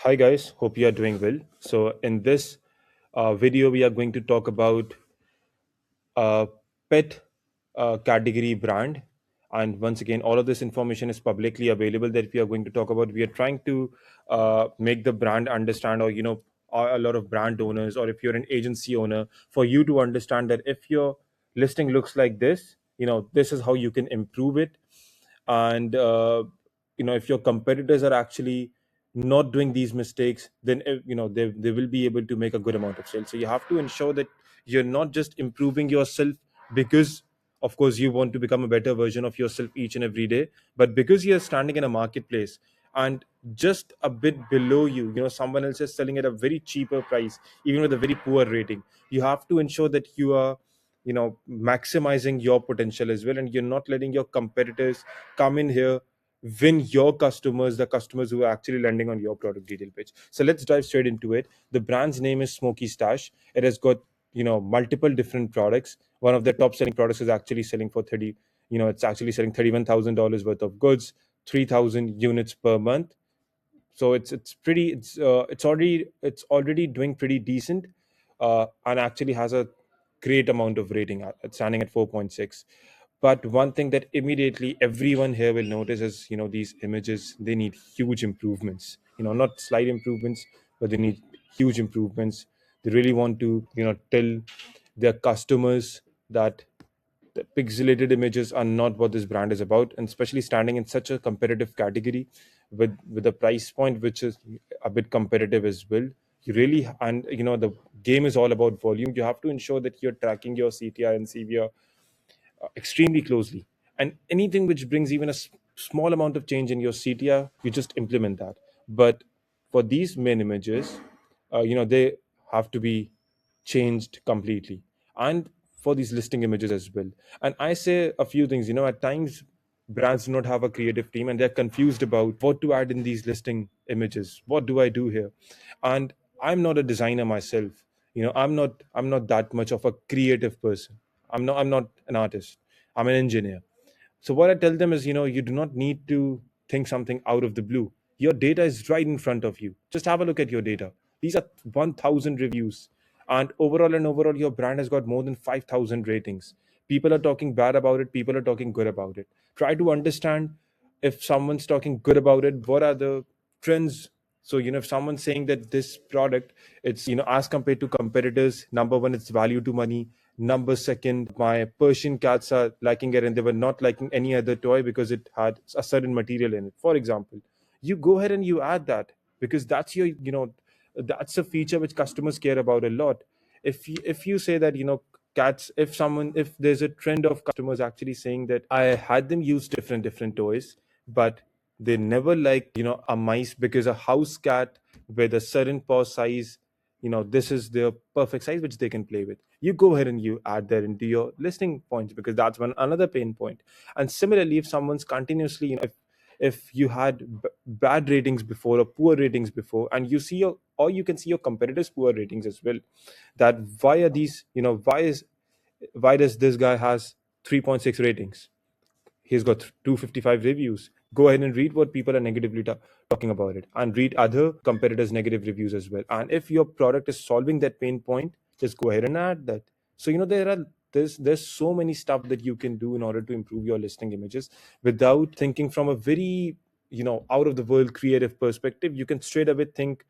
Hi guys, hope you are doing well. So in this video, we are going to talk about uh, pet category brand. And once again, all of this information is publicly available that we are going to talk about. We are trying to make the brand understand, or a lot of brand owners, or if you're an agency owner, for you to understand that if your listing looks like this, this is how you can improve it. And if your competitors are actually not doing these mistakes, then they will be able to make a good amount of sales. So you have to ensure that you're not just improving yourself because of course you want to become a better version of yourself each and every day, but because you're standing in a marketplace and just a bit below you, someone else is selling at a very cheaper price, even with a very poor rating. You have to ensure that you are maximizing your potential as well, and you're not letting your competitors come in here, win your customers, the customers who are actually landing on your product detail page. So let's dive straight into it. The brand's name is Smoky Stash. It has got multiple different products. One of the top selling products is actually selling for 30, it's actually selling $31,000 worth of goods, 3,000 units per month. So it's pretty, it's already doing pretty decent, and actually has a great amount of rating at standing at 4.6. But one thing that immediately everyone here will notice is, these images, they need huge improvements, not slight improvements, but they need huge improvements. They really want to tell their customers that the pixelated images are not what this brand is about, and especially standing in such a competitive category with a price point which is a bit competitive as well. You really, and the game is all about volume. You have to ensure that you're tracking your CTR and CVR extremely closely. And anything which brings even a small amount of change in your CTR, you just implement that. But for these main images, they have to be changed completely. And for these listing images as well. And I say a few things, at times brands do not have a creative team and they're confused about what to add in these listing images. What do I do here? And I'm not a designer myself. I'm not that much of a creative person. I'm not an artist. I'm an engineer. So what I tell them is, you do not need to think something out of the blue. Your data is right in front of you. Just have a look at your data. These are 1,000 reviews, and overall, your brand has got more than 5,000 ratings. People are talking bad about it. People are talking good about it. Try to understand, if someone's talking good about it, what are the trends. So if someone's saying that this product, it's as compared to competitors, number one, it's value to money. Number second, my Persian cats are liking it and they were not liking any other toy because it had a certain material in it, for example. You go ahead and you add that, because that's that's a feature which customers care about a lot. If you say that, cats, if there's a trend of customers actually saying that I had them use different toys, but they never like a mice, because a house cat with a certain paw size, this is their perfect size which they can play with. You go ahead and you add that into your listing points, because that's one another pain point. And similarly, if someone's continuously, if you had bad ratings before or poor ratings before, and you see your, or you can see your competitors poor ratings as well, that why are these, why does this guy has 3.6 ratings? He's got 255 reviews. Go ahead and read what people are negatively talking about it, and read other competitors negative reviews as well. And if your product is solving that pain point, just go ahead and add that. So there's so many stuff that you can do in order to improve your listing images without thinking from a very out of the world creative perspective. You can straight away think,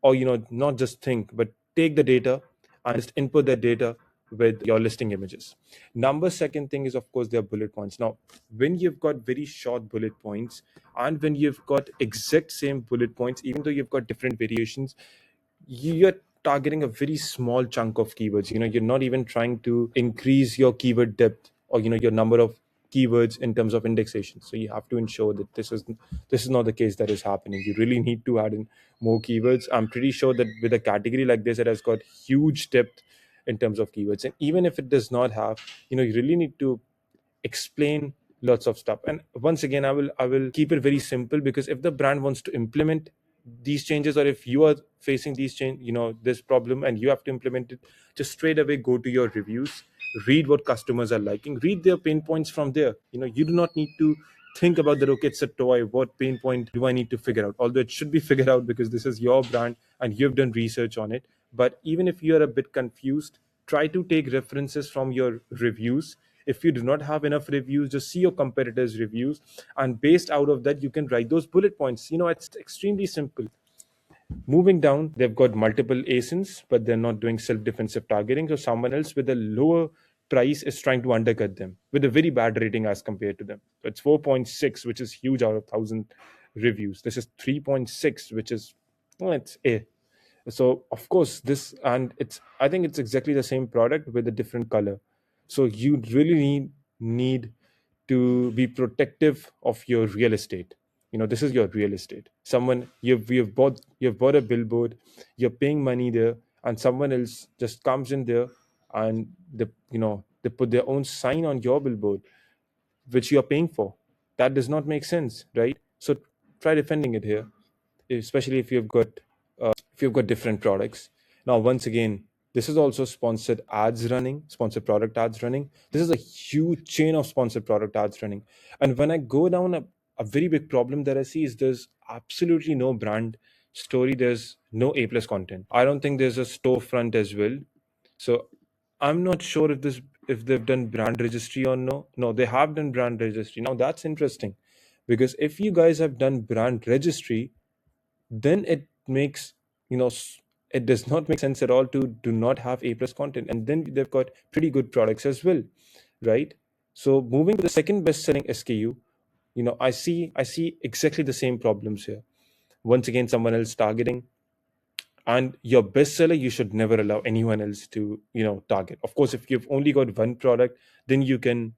or not just think, but take the data and just input that data with your listing images. Number second thing is, of course, their bullet points. Now, when you've got very short bullet points, and when you've got exact same bullet points, even though you've got different variations, you're targeting a very small chunk of keywords. You're not even trying to increase your keyword depth, or your number of keywords in terms of indexation. So you have to ensure that this is not the case that is happening. You really need to add in more keywords. I'm pretty sure that with a category like this, it has got huge depth in terms of keywords. And even if it does not have, you really need to explain lots of stuff. And once again, I will keep it very simple, because if the brand wants to implement these changes, or if you are facing these change, this problem, and you have to implement it, just straight away go to your reviews, read what customers are liking, read their pain points from there. You do not need to think about that, okay, it's a toy, what pain point do I need to figure out? Although it should be figured out because this is your brand and you've done research on it. But even if you're a bit confused, try to take references from your reviews. If you do not have enough reviews, just see your competitors' reviews, and based out of that, you can write those bullet points. It's extremely simple. Moving down, they've got multiple ASINs, but they're not doing self-defensive targeting. So someone else with a lower price is trying to undercut them with a very bad rating as compared to them. So it's 4.6, which is huge out of 1,000 reviews. This is 3.6, which is, well, it's A. So of course this, and it's, I think it's exactly the same product with a different color. So you really need to be protective of your real estate. This is your real estate. Someone, you've bought a billboard, you're paying money there, and someone else just comes in there and they put their own sign on your billboard which you're paying for. That does not make sense, right? So try defending it here, especially if you've got different products. Now, once again, this is also sponsored product ads running. This is a huge chain of sponsored product ads running. And when I go down, a very big problem that I see is there's absolutely no brand story. There's no A plus content. I don't think there's a storefront as well. So I'm not sure if they've done brand registry or no. No, they have done brand registry. Now that's interesting, because if you guys have done brand registry, then it makes, it does not make sense at all to do not have A plus content, and then they've got pretty good products as well, right? So moving to the second best selling SKU, I see exactly the same problems here. Once again, someone else targeting, and your bestseller, you should never allow anyone else to target. Of course, if you've only got one product, then you can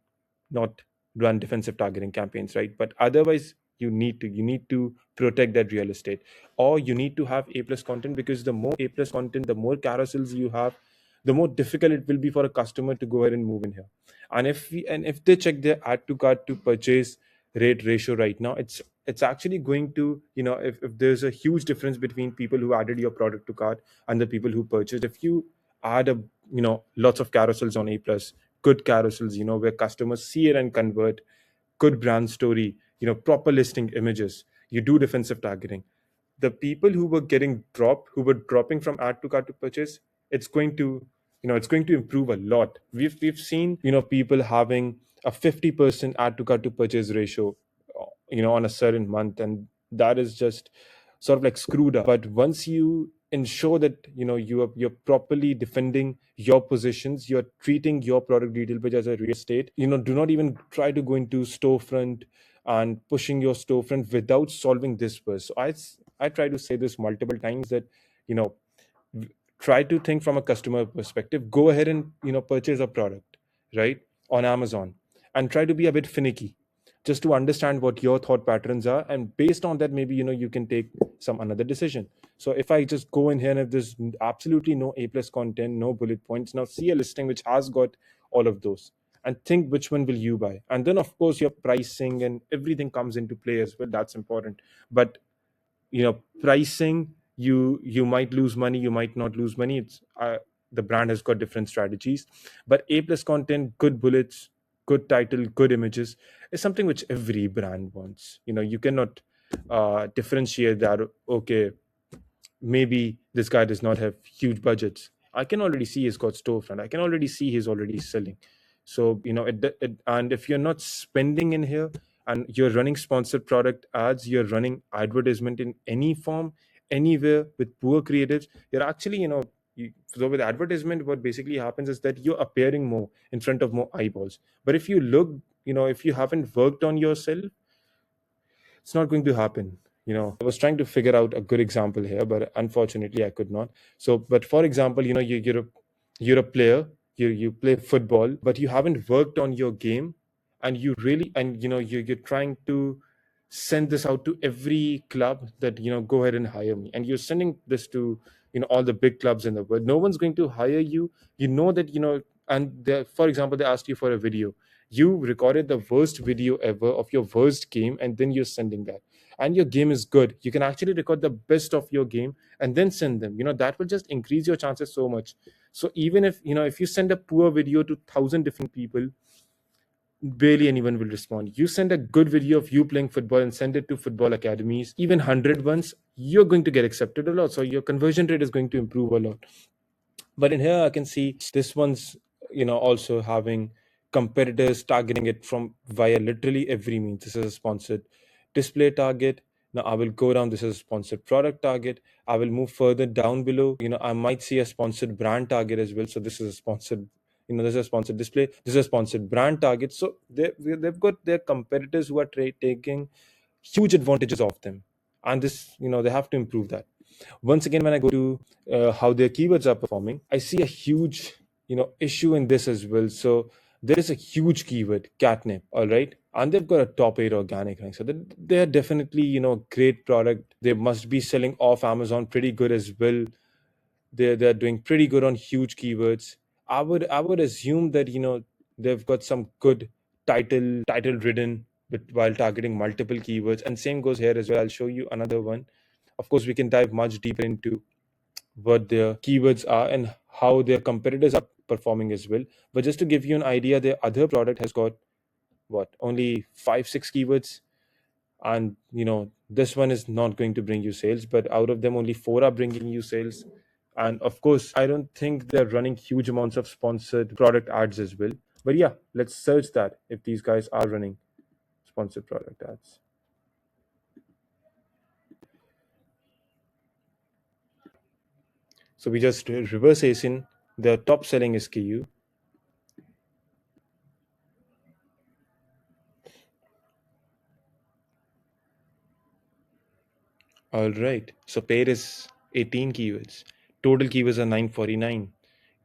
not run defensive targeting campaigns, right? But otherwise, you need to protect that real estate, or you need to have A plus content, because the more A plus content, the more carousels you have, the more difficult it will be for a customer to go ahead and move in here. And if they check their add to cart to purchase rate ratio right now, it's actually going to, if there's a huge difference between people who added your product to cart and the people who purchased. If you add lots of carousels on A plus, good carousels, where customers see it and convert, good brand story, proper listing images, you do defensive targeting, the people who were dropping from add to cart to purchase, it's going to, it's going to improve a lot. We've seen, people having a 50% add to cart to purchase ratio, on a certain month, and that is just sort of like screwed up. But once you ensure that, you're properly defending your positions, you're treating your product detail page as a real estate, do not even try to go into storefront and pushing your storefront without solving this first. So I try to say this multiple times, that, you know try to think from a customer perspective. Go ahead and, purchase a product, right, on Amazon, and try to be a bit finicky, just to understand what your thought patterns are, and based on that, maybe, you can take some another decision. So if I just go in here and if there's absolutely no A plus content, no bullet points, now see a listing which has got all of those, and think which one will you buy. And then of course your pricing and everything comes into play as well. That's important. But, pricing, you might lose money, you might not lose money. It's The brand has got different strategies. But A plus content, good bullets, good title, good images, is something which every brand wants. You cannot differentiate that. Okay, maybe this guy does not have huge budgets. I can already see he's got storefront. I can already see he's already selling. So, and if you're not spending in here, and you're running sponsored product ads, you're running advertisement in any form, anywhere, with poor creatives, you're actually, so with advertisement, what basically happens is that you're appearing more in front of more eyeballs. But if you look, if you haven't worked on yourself, it's not going to happen. I was trying to figure out a good example here, but unfortunately I could not. So, but for example, you're a player, you play football, but you haven't worked on your game, and you really, and you're trying to send this out to every club, that, go ahead and hire me, and you're sending this to, all the big clubs in the world. No one's going to hire you. That, and for example, they asked you for a video. You recorded the worst video ever of your worst game, and then you're sending that, and your game is good. You can actually record the best of your game and then send them. That will just increase your chances so much. So even if, if you send a poor video to 1,000 different people, barely anyone will respond. You send a good video of you playing football and send it to football academies, even 100 ones, you're going to get accepted a lot. So your conversion rate is going to improve a lot. But in here, I can see this one's, also having competitors targeting it from via literally every means. This is a sponsored display target. Now I will go down. This is a sponsored product target. I will move further down below. I might see a sponsored brand target as well. So this is a sponsored, this is a sponsored display. This is a sponsored brand target. So they've got their competitors who are taking huge advantages of them, and this, they have to improve that. Once again, when I go to how their keywords are performing, I see a huge, issue in this as well. So there is a huge keyword, catnip, all right, and they've got a top 8 organic rank. So they are definitely, great product. They must be selling off Amazon pretty good as well. They're doing pretty good on huge keywords. I would assume that, they've got some good title ridden, but while targeting multiple keywords. And same goes here as well. I'll show you another one. Of course, we can dive much deeper into what their keywords are and how their competitors are performing as well. But just to give you an idea, their other product has got what, only 5 6 keywords. And this one is not going to bring you sales, but out of them only 4 are bringing you sales. And of course, I don't think they're running huge amounts of sponsored product ads as well. But yeah, let's search that if these guys are running sponsored product ads. So we just reverse ASIN the top selling SKU. All right. So paid is 18 keywords. Total keywords are 949.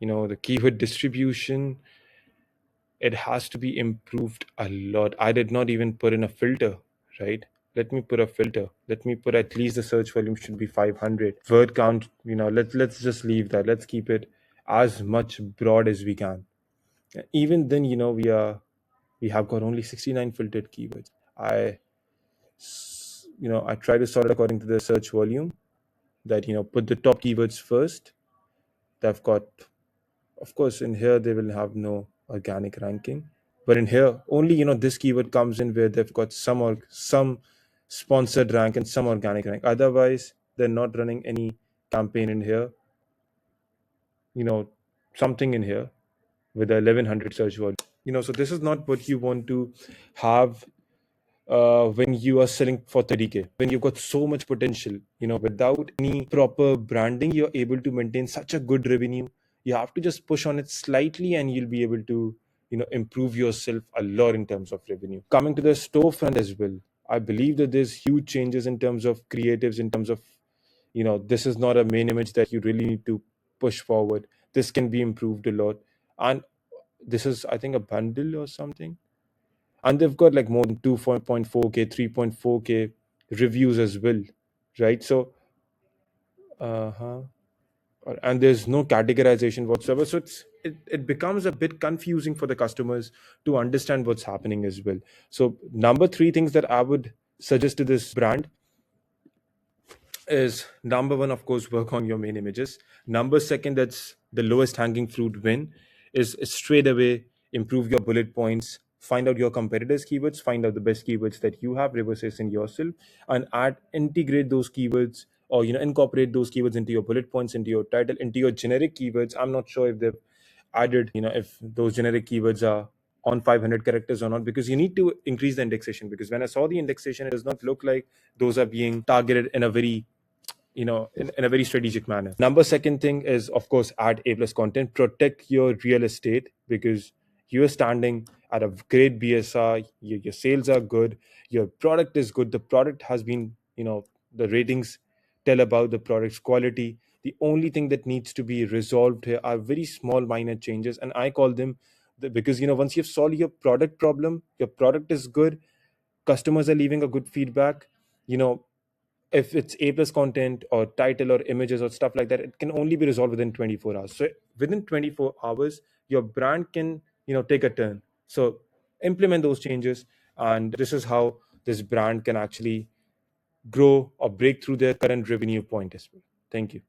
The keyword distribution, it has to be improved a lot. I did not even put in a filter, right? Let me put a filter. Let me put at least the search volume should be 500. Word count, let's just leave that. Let's keep it as much broad as we can. Even then, we have got only 69 filtered keywords. I try to sort it according to the search volume, that put the top keywords first. They've got, of course, in here they will have no organic ranking, but in here only, this keyword comes in where they've got some sponsored rank and some organic rank. Otherwise, they're not running any campaign in here. you know Something in here with a 1100 search volume. So this is not what you want to have when you are selling for 30K, when you've got so much potential. Without any proper branding, you're able to maintain such a good revenue. You have to just push on it slightly and you'll be able to improve yourself a lot in terms of revenue. Coming to the storefront as well, I believe that there's huge changes in terms of creatives, in terms of this is not a main image that you really need to push forward. This can be improved a lot. And this is, I think, a bundle or something, and they've got like more than 2.4k 3.4k reviews as well, right? So uh-huh. And there's no categorization whatsoever, so it becomes a bit confusing for the customers to understand what's happening as well. So number 3 things that I would suggest to this brand is, number one, of course, work on your main images. Number second, that's the lowest hanging fruit win, is straight away improve your bullet points, find out your competitors' keywords, find out the best keywords that you have, reverse in yourself, and integrate those keywords, or incorporate those keywords into your bullet points, into your title, into your generic keywords. I'm not sure if they've added, if those generic keywords are on 500 characters or not, because you need to increase the indexation. Because when I saw the indexation, it does not look like those are being targeted in a very in a very strategic manner. Number second thing is, of course, add A plus content, protect your real estate, because you are standing at a great BSR, your sales are good, your product is good, the product has been, the ratings tell about the product's quality. The only thing that needs to be resolved here are very small minor changes, and I call them because once you've solved your product problem, your product is good, customers are leaving a good feedback, you know if it's A plus content or title or images or stuff like that, it can only be resolved within 24 hours. So within 24 hours, your brand can, take a turn. So implement those changes. And this is how this brand can actually grow or break through their current revenue point as well. Thank you.